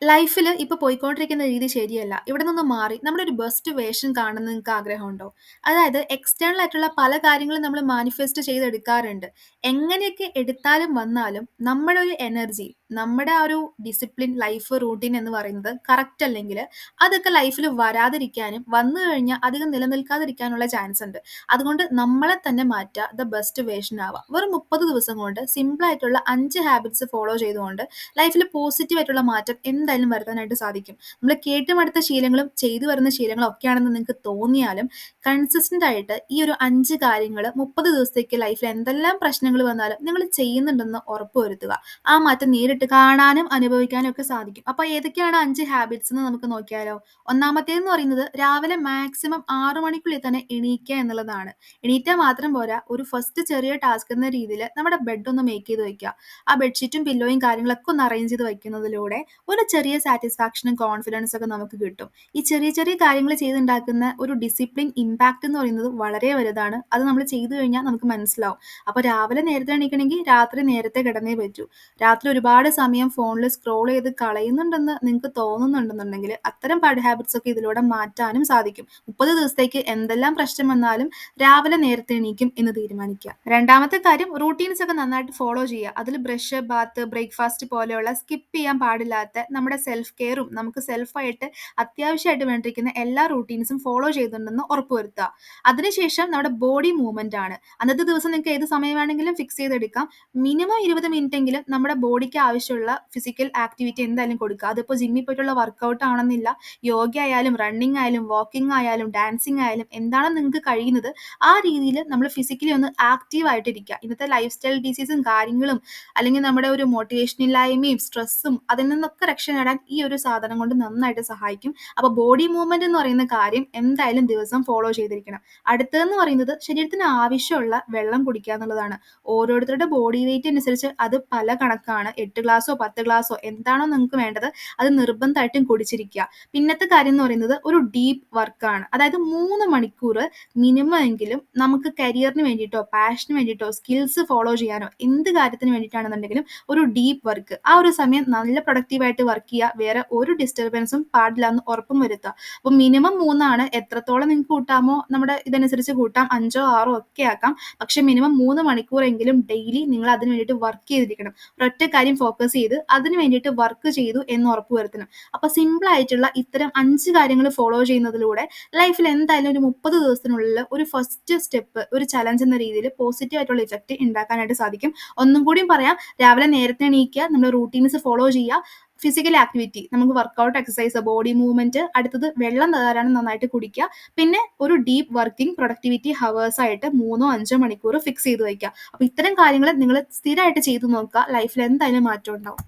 ലൈഫിൽ ഇപ്പൊ പോയിക്കൊണ്ടിരിക്കുന്ന രീതി ശരിയല്ല. ഇവിടെ നിന്ന് മാറി നമ്മുടെ ഒരു ബെസ്റ്റ് വേർഷൻ കാണുന്ന നിങ്ങൾക്ക് ആഗ്രഹമുണ്ടോ? അതായത് എക്സ്റ്റേണൽ ആയിട്ടുള്ള പല കാര്യങ്ങളും നമ്മൾ മാനിഫെസ്റ്റ് ചെയ്തെടുക്കാറുണ്ട്. എങ്ങനെയൊക്കെ എടുത്താലും വന്നാലും നമ്മുടെ ഒരു എനർജി, നമ്മുടെ ആ ഒരു ഡിസിപ്ലിൻ ലൈഫ് റൂട്ടീൻ എന്ന് പറയുന്നത് കറക്റ്റ് അല്ലെങ്കിൽ അതൊക്കെ ലൈഫിൽ വരാതിരിക്കാനും വന്നു കഴിഞ്ഞാൽ അധികം നിലനിൽക്കാതിരിക്കാനുള്ള ചാൻസ് ഉണ്ട്. അതുകൊണ്ട് നമ്മളെ തന്നെ മാറ്റുക, ദ ബെസ്റ്റ് വേർഷൻ ആവുക. വെറും 30 ദിവസം കൊണ്ട് സിമ്പിൾ ആയിട്ടുള്ള 5 ഹാബിറ്റ്സ് ഫോളോ ചെയ്തുകൊണ്ട് ലൈഫിൽ പോസിറ്റീവ് ആയിട്ടുള്ള മാറ്റം എന്തായാലും വരുത്താനായിട്ട് സാധിക്കും. നമ്മൾ കേട്ടുമടുത്ത ശീലങ്ങളും ചെയ്തു വരുന്ന ശീലങ്ങളും ഒക്കെയാണെന്ന് നിങ്ങൾക്ക് തോന്നിയാലും കൺസിസ്റ്റന്റ് ആയിട്ട് ഈ ഒരു 5 കാര്യങ്ങൾ 30 ദിവസത്തേക്ക് ലൈഫിൽ എന്തെല്ലാം പ്രശ്നങ്ങൾ വന്നാലും നിങ്ങൾ ചെയ്യുന്നുണ്ടെന്ന് ഉറപ്പുവരുത്തുക. ആ മാറ്റം നേരിട്ട് കാണാനും അനുഭവിക്കാനും ഒക്കെ സാധിക്കും. അപ്പോൾ ഏതൊക്കെയാണ് 5 ഹാബിറ്റ്സ് എന്ന് നമുക്ക് നോക്കിയാലോ? ഒന്നാമത്തേതെന്ന് പറയുന്നത് രാവിലെ മാക്സിമം 6 മണിക്കുള്ളിൽ തന്നെ എണീക്കുക എന്നുള്ളതാണ്. എണീറ്റാൽ മാത്രം പോരാ, ഒരു ഫസ്റ്റ് ചെറിയ ടാസ്ക് എന്ന രീതിയിൽ നമ്മുടെ ബെഡ് ഒന്ന് മേക്ക് ചെയ്ത് വെക്കുക. ആ ബെഡ്ഷീറ്റും പില്ലോയും കാര്യങ്ങളൊക്കെ ഒന്ന് അറേഞ്ച് ചെയ്ത് വെക്കുന്നതിലൂടെ ഒരു ചെറിയ സാറ്റിസ്ഫാക്ഷനും കോൺഫിഡൻസ് ഒക്കെ നമുക്ക് കിട്ടും. ഈ ചെറിയ ചെറിയ കാര്യങ്ങൾ ചെയ്തുണ്ടാക്കുന്ന ഒരു ഡിസിപ്ലിൻ ഇമ്പാക്റ്റ് എന്ന് പറയുന്നത് വളരെ വലുതാണ്. അത് നമ്മൾ ചെയ്തു കഴിഞ്ഞാൽ നമുക്ക് മനസ്സിലാവും. അപ്പോൾ രാവിലെ നേരത്തെ എണീക്കണമെങ്കിൽ രാത്രി നേരത്തെ കിടന്നേ പറ്റൂ. രാത്രി ഒരുപാട് സമയം ഫോണിൽ സ്ക്രോൾ ചെയ്ത് കളയുന്നുണ്ടെന്ന് നിങ്ങൾക്ക് തോന്നുന്നുണ്ടെന്നുണ്ടെങ്കിൽ അത്തരം ബാഡ് ഹാബിറ്റ്സ് ഒക്കെ ഇതിലൂടെ മാറ്റാനും സാധിക്കും. 30 ദിവസത്തേക്ക് എന്തെല്ലാം പ്രശ്നം വന്നാലും രാവിലെ നേരത്തെ എണീക്കും എന്ന് തീരുമാനിക്കുക. രണ്ടാമത്തെ കാര്യം, റൂട്ടീൻസ് ഒക്കെ നന്നായിട്ട് ഫോളോ ചെയ്യുക. അതിൽ ബ്രഷ്, ബാത്ത്, ബ്രേക്ക്ഫാസ്റ്റ് പോലെയുള്ള സ്കിപ്പ് ചെയ്യാൻ പാടില്ലാത്ത നമ്മുടെ സെൽഫ് കെയറും നമുക്ക് സെൽഫായിട്ട് അത്യാവശ്യമായിട്ട് വേണ്ടിയിരിക്കുന്ന എല്ലാ റൂട്ടീൻസും ഫോളോ ചെയ്തിട്ടുണ്ടെന്ന് ഉറപ്പുവരുത്തുക. അതിനുശേഷം നമ്മുടെ ബോഡി മൂവ്മെന്റ് ആണ്. അന്നത്തെ ദിവസം നിങ്ങൾക്ക് ഏത് സമയം വേണമെങ്കിലും ഫിക്സ് ചെയ്തെടുക്കാം. മിനിമം 20 മിനിറ്റ് എങ്കിലും നമ്മുടെ ബോഡിക്ക് ആവശ്യമുള്ള ഫിസിക്കൽ ആക്ടിവിറ്റി എന്തായാലും കൊടുക്കുക. അതിപ്പോൾ ജിമ്മിൽ പോയിട്ടുള്ള വർക്കൗട്ട് ആണെന്നില്ല, യോഗ ആയാലും റണ്ണിങ് ആയാലും വാക്കിംഗ് ആയാലും ഡാൻസിങ് ആയാലും എന്താണോ നിങ്ങൾക്ക് കഴിയുന്നത് ആ രീതിയിൽ നമ്മൾ ഫിസിക്കലി ഒന്ന് ആക്റ്റീവ് ആയിട്ടിരിക്കുക. ഇന്നത്തെ ലൈഫ് സ്റ്റൈൽ ഡിസീസും കാര്യങ്ങളും അല്ലെങ്കിൽ നമ്മുടെ ഒരു മോട്ടിവേഷനില്ലായ്മയും സ്ട്രെസ്സും അതിൽ നിന്നൊക്കെ രക്ഷ നേടാൻ ഈ ഒരു സാധനം കൊണ്ട് നന്നായിട്ട് സഹായിക്കും. അപ്പോൾ ബോഡി മൂവ്മെന്റ് എന്ന് പറയുന്ന കാര്യം എന്തായാലും ദിവസം ഫോളോ ചെയ്തിരിക്കണം. അടുത്തതെന്ന് പറയുന്നത് ശരീരത്തിന് ആവശ്യമുള്ള വെള്ളം കുടിക്കുക എന്നുള്ളതാണ്. ഓരോരുത്തരുടെ ബോഡി വെയിറ്റ് അനുസരിച്ച് അത് പല കണക്കാണ്. 8 ഗ്ലാസോ 10 ഗ്ലാസോ എന്താണോ നിങ്ങൾക്ക് വേണ്ടത് അത് നിർബന്ധമായിട്ടും കുടിച്ചിരിക്കുക. പിന്നത്തെ കാര്യം എന്ന് പറയുന്നത് ഒരു ഡീപ്പ് വർക്കാണ്. അതായത് 3 മണിക്കൂർ മിനിമം എങ്കിലും നമുക്ക് കരിയറിന് വേണ്ടിയിട്ടോ പാഷന് വേണ്ടിയിട്ടോ സ്കിൽസ് ഫോളോ ചെയ്യാനോ എന്ത് കാര്യത്തിന് വേണ്ടിയിട്ടാണെന്നുണ്ടെങ്കിലും ഒരു ഡീപ്പ് വർക്ക്, ആ ഒരു സമയം നല്ല പ്രൊഡക്റ്റീവായിട്ട് വർക്ക് ചെയ്യുക. വേറെ ഒരു ഡിസ്റ്റർബൻസും പാടില്ല എന്ന് ഉറപ്പും വരുത്തുക. അപ്പോൾ മിനിമം 3 എത്രത്തോളം നിങ്ങൾക്ക് കൂട്ടാമോ നമ്മുടെ ഇതനുസരിച്ച് കൂട്ടാം, 5ഓ 6ഓ ഒക്കെ ആക്കാം. പക്ഷെ മിനിമം 3 മണിക്കൂറെങ്കിലും ഡെയിലി നിങ്ങൾ അതിന് വേണ്ടിയിട്ട് വർക്ക് ചെയ്തിരിക്കണം. ഒരൊറ്റ കാര്യം ഫോക്കസ് ചെയ്ത് അതിന് വേണ്ടിയിട്ട് വർക്ക് ചെയ്തു എന്ന് ഉറപ്പ് വരുത്തണം. അപ്പോൾ സിമ്പിൾ ആയിട്ടുള്ള ഇത്തരം 5 കാര്യങ്ങൾ ഫോളോ ചെയ്യുന്നതിലൂടെ ലൈഫിൽ എന്തായാലും ഒരു 30 ദിവസത്തിനുള്ളിൽ ഒരു ഫസ്റ്റ് സ്റ്റെപ്പ്, ഒരു ചലഞ്ച് എന്ന രീതിയിൽ പോസിറ്റീവ് ആയിട്ടുള്ള ഇഫക്റ്റ് ഉണ്ടാക്കാനായിട്ട് സാധിക്കും. ഒന്നും കൂടിയും പറയാം, രാവിലെ നേരത്തെ എണീക്കുക, നമ്മൾ റൂട്ടീൻസ് ഫോളോ ചെയ്യുക, ഫിസിക്കൽ ആക്ടിവിറ്റി, നമുക്ക് വർക്കൗട്ട്, എക്സസൈസ്, ബോഡി മൂവ്മെന്റ്, അടുത്തത് വെള്ളം ധാരാളം നന്നായിട്ട് കുടിക്കുക, പിന്നെ ഒരു ഡീപ്പ് വർക്കിംഗ് പ്രൊഡക്ടിവിറ്റി ഹവേഴ്സ് ആയിട്ട് 3-5 മണിക്കൂർ ഫിക്സ് ചെയ്ത് വയ്ക്കുക. അപ്പോൾ ഇത്തരം കാര്യങ്ങൾ നിങ്ങൾ സ്ഥിരമായിട്ട് ചെയ്തു നോക്കുക. ലൈഫിൽ എന്തായാലും മാറ്റം ഉണ്ടാവും.